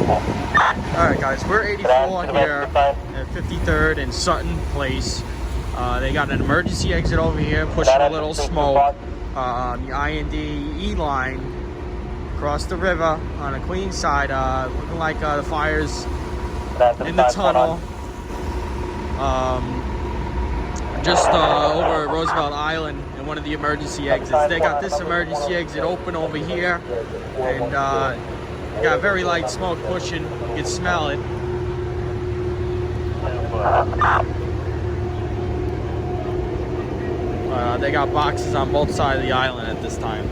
Alright guys, we're 84 here at 53rd and Sutton Place. They got an emergency exit over here, pushing a little smoke on the I&D line across the river on the Queens side. Looking like the fire's in the tunnel. Just over Roosevelt Island in one of the emergency exits. They got this emergency exit open over here, and got very light smoke pushing. You can smell it. They got boxes on both sides of the island at this time.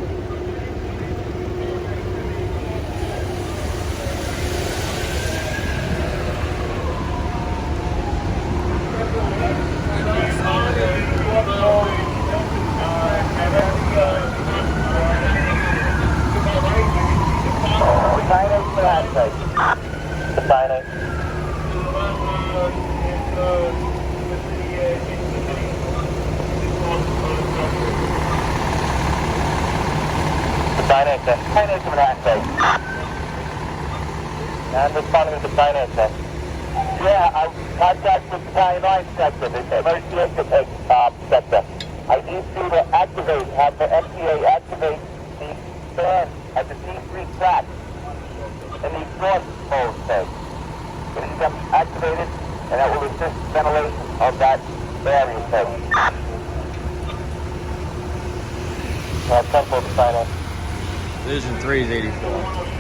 And responding to the finance. Yeah, I contacted the BC9 sector, the emergency exit sector. I need you to activate, have the FTA activate the fan at the D3 track in the exhaust mode thing. It is activated, and that will assist ventilation of that area thing. Tempo to sign in. Division 3 is 84.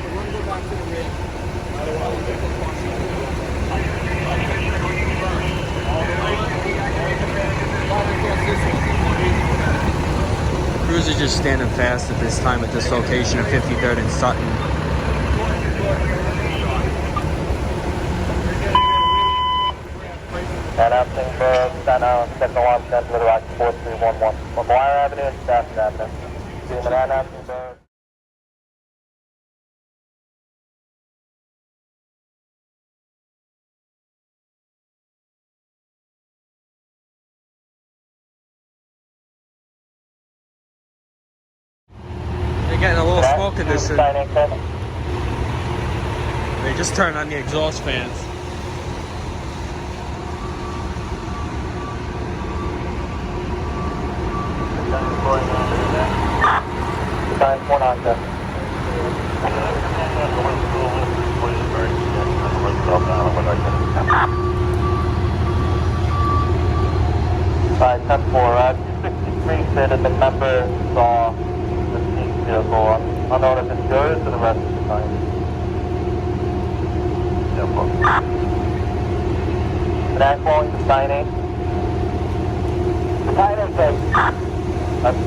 Crews are just standing fast at this time at this location of 53rd and Sutton. Announcing for Staten Island, second alarm center with Rock 4311. McGuire Avenue and Staten Avenue. Announcing for... Getting a little smoke condition. They just turned on the exhaust fans. Alright, 10-4, 263 said that the member saw vehicle. I don't know if it's yours or the rest of the time. And I'm calling the sign in. The sign in says,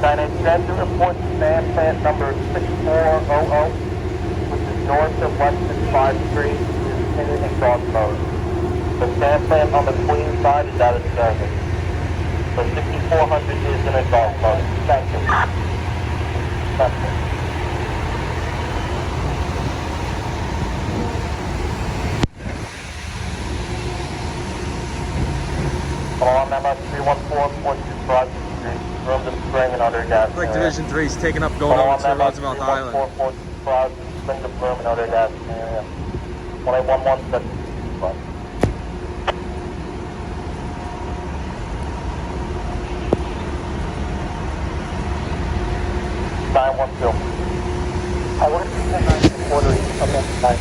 sign in says to report to sand plant number 6400, which is north of Lexington 5th Street, is in exhaust mode. The sand plant on the Queens side is out of service. So 6400 is in exhaust mode. Thank you. Alarm number 314-425 rooms and spring and under gas. Like Division 3 is taking up going over to Roosevelt Island. 314-425 spring and room and under gas area. 1811-765. Time 12. I want to see the ordering of that time.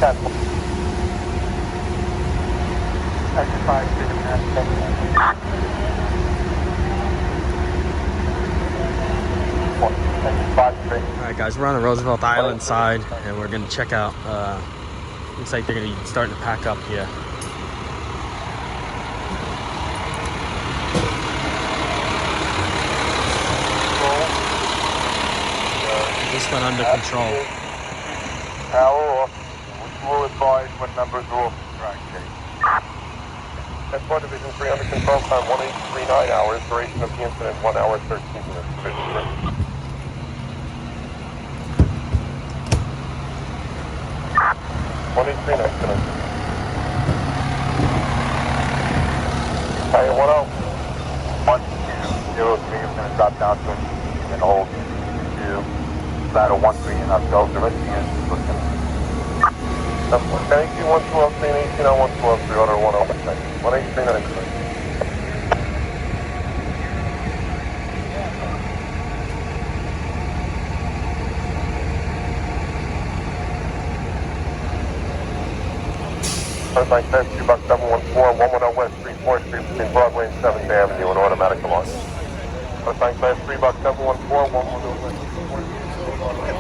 10. Alright guys, we're on the Roosevelt Island side and we're going to check out, looks like they're going to be starting to pack up here. This went under control. Hour off. Will advise when numbers are off the track. That's 1 Division 3 under control, time 1839 hours, duration of the incident 1 hour 13 minutes. Division 3. 1839, incident. Hey, 1-0. 1-2-0, is going to drop down to and hold 2. Battle 1-3 and up, go. The rest of the engine is looking. Thank you, 112, 18 on 112, order 1 over 6. 18396. Thanks, 2 bucks 714, 110 West Street, 4th Street, between Broadway and 7th Avenue, an automatic alarm. Thanks, 3 bucks 714, 110 West Street, 4th Street.